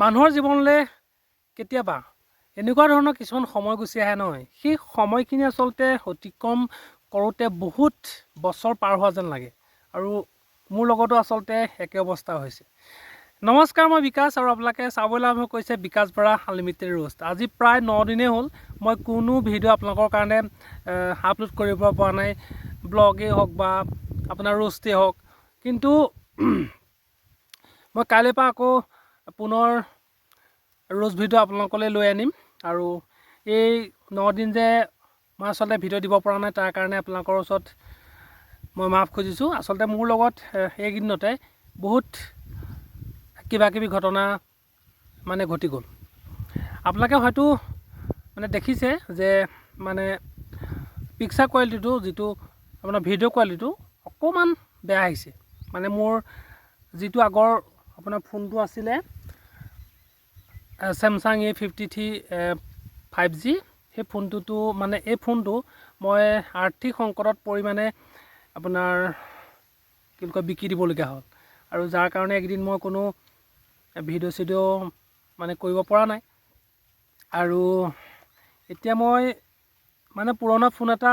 মানুহৰ জীৱনলৈ কেতিয়াবা এনেকুৱা ধৰণৰ কিছুমান সময় গুচি আহে নহয়, সেই সময়খিনি আচলতে অতিক্ৰম কৰোঁতে বহুত বছৰ পাৰ হোৱা যেন লাগে। আৰু মোৰ লগতো আচলতে একে অৱস্থা হৈছে। নমস্কাৰ, মই বিকাশ আৰু আপোনালোকে চাবলৈ আৰম্ভ কৰিছে বিকাশ বৰা আনলিমিটেড ৰোষ্ট। আজি প্ৰায় 9 দিনেই হ'ল মই কোনো ভিডিঅ' আপোনালোকৰ কাৰণে আপলোড কৰিব পৰা নাই, ব্লগেই হওক বা আপোনাৰ ৰোষ্টেই হওক। কিন্তু মই কাইলৈৰ পৰা আকৌ পুনৰ ৰোষ্ট ভিডিঅ' আপোনালোকলৈ লৈ আনিম। আৰু এই 9 দিন যে মই আচলতে ভিডিঅ' দিব পৰা নাই, তাৰ কাৰণে আপোনালোকৰ ওচৰত মই মাফ খুজিছোঁ। আচলতে মোৰ লগত এইকেইদিনতে বহুত কিবাকিবি ঘটনা মানে ঘটি গ'ল। আপোনালোকে হয়তো মানে দেখিছে যে মানে পিকচাৰ কোৱালিটিটো, যিটো আপোনাৰ ভিডিঅ' কোৱালিটিটো অকণমান বেয়া আহিছে। মানে মোৰ যিটো আগৰ আপোনাৰ ফোনটো আছিলে চেমচাং A53 5G, সেই ফোনটোতো মানে এই ফোনটো মই আৰ্থিক সংকটত পৰি মানে আপোনাৰ কি বুলি কয় বিকি দিবলগীয়া হ'ল। আৰু যাৰ কাৰণে এইকেইদিন মই কোনো ভিডিঅ' চিডিঅ' মানে কৰিব পৰা নাই। আৰু এতিয়া মই মানে পুৰণা ফোন এটা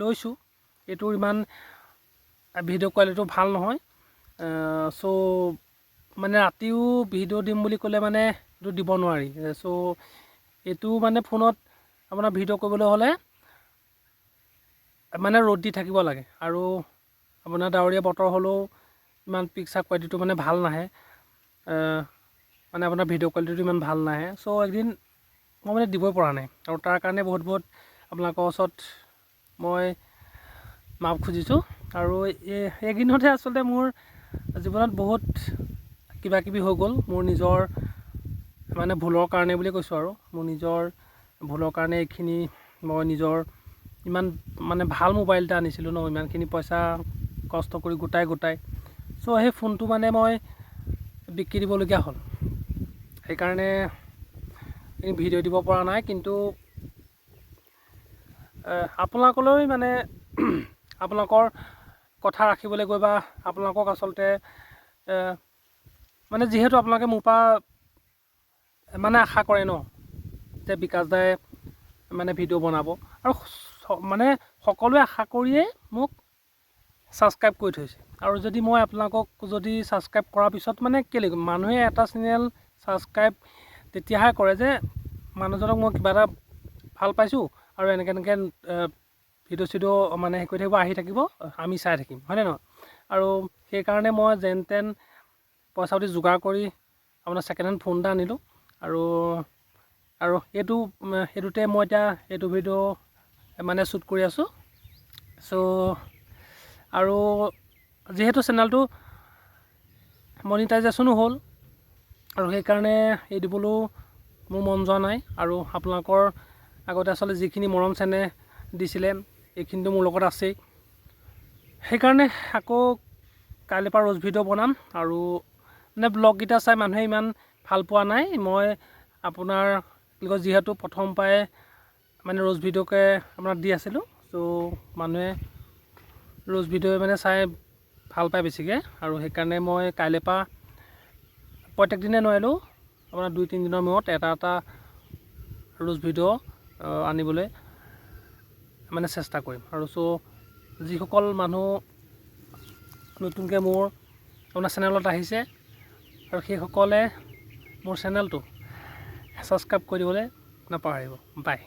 লৈছোঁ, এইটো ইমান ভিডিঅ' কোৱালিটিটো ভাল নহয়। চ' মানে ৰাতিও ভিডিঅ' দিম বুলি ক'লে মানে এইটো দিব নোৱাৰি। চ' এইটো মানে ফোনত আপোনাৰ ভিডিঅ' কৰিবলৈ হ'লে মানে ৰ'দ দি থাকিব লাগে, আৰু আপোনাৰ ডাৱৰীয়া বতৰ হ'লেও ইমান পিকচাৰ কোৱালিটিটো মানে ভাল নাহে, মানে আপোনাৰ ভিডিঅ' কোৱালিটিটো ইমান ভাল নাহে। চ' একদিন মই মানে দিবই পৰা নাই, আৰু তাৰ কাৰণে বহুত আপোনালোকৰ ওচৰত মই মাফ খুজিছোঁ। আৰু এইকেইদিনতে আচলতে মোৰ জীৱনত বহুত কিবাকিবি হৈ গ'ল, মোৰ নিজৰ মানে ভুলৰ কাৰণে বুলি কৈছোঁ। আৰু মোৰ নিজৰ ভুলৰ কাৰণে এইখিনি মই নিজৰ ইমান মানে ভাল মোবাইল এটা আনিছিলোঁ ন, ইমানখিনি পইচা কষ্ট কৰি গোটাই চ' সেই ফোনটো মানে মই বিক্ৰী দিবলগীয়া হ'ল। সেইকাৰণে ভিডিঅ' দিব পৰা নাই। কিন্তু আপোনালোকলৈ মানে আপোনালোকৰ কথা ৰাখিবলৈ গৈ বা আপোনালোকক আচলতে মানে যিহেতু আপোনালোকে মোৰ পৰা মানে আশা কৰে ন যে বিকাশ দাই মানে ভিডিঅ' বনাব, আৰু মানে সকলোৱে আশা কৰিয়েই মোক ছাবস্ক্ৰাইব কৰি থৈছে। আৰু যদি মই আপোনালোকক যদি ছাবস্ক্ৰাইব কৰাৰ পিছত মানে কেলৈ মানুহে এটা চেনেল ছাবস্ক্ৰাইব তেতিয়াহে কৰে যে মানুহজনক মই কিবা এটা ভাল পাইছোঁ আৰু এনেকৈ ভিডিঅ' চিডিঅ' মানে হেৰি কৰি থাকিব, আহি থাকিব, আমি চাই থাকিম, হয়নে নহয়? আৰু সেইকাৰণে মই যেন তেন পইচা পাতি যোগাৰ কৰি আপোনাৰ ছেকেণ্ড হেণ্ড ফোন এটা আনিলোঁ। আৰু এইটোতে মই এতিয়া এইটো ভিডিঅ' মানে শ্বুট কৰি আছোঁ। চ' আৰু যিহেতু চেনেলটো মনিটাইজেশ্যনো হ'ল, আৰু সেইকাৰণে এই দিবলৈও মোৰ মন যোৱা নাই। আৰু আপোনালোকৰ আগতে আচলতে যিখিনি মৰম চেনেহ দিছিলে এইখিনিতো মোৰ লগত আছেই। সেইকাৰণে আকৌ কাইলৈৰ পৰা ৰোজ ভিডিঅ' বনাম। আৰু মানে ব্লগকেইটা চাই মানুহে ইমান ভাল পোৱা নাই। মই আপোনাৰ যিহেতু প্ৰথম পৰাই মানে ৰোজ ভিডিঅ'কে আপোনাৰ দি আছিলোঁ, চ' মানুহে ৰোজ ভিডিঅ' মানে চাই ভাল পায় বেছিকৈ। আৰু সেইকাৰণে মই কাইলৈৰ পৰা প্ৰত্যেক দিনে নোৱাৰিলেও আপোনাৰ 2-3 দিনৰ মূৰত এটা ৰোজ ভিডিঅ' আনিবলৈ মানে চেষ্টা কৰিম। আৰু চ' যিসকল মানুহ নতুনকৈ মোৰ আপোনাৰ চেনেলত আহিছে, আৰু সেইসকলে মোৰ চেনেলটো ছাবস্ক্ৰাইব কৰি দিবলৈ নাপাহৰিব। বাই।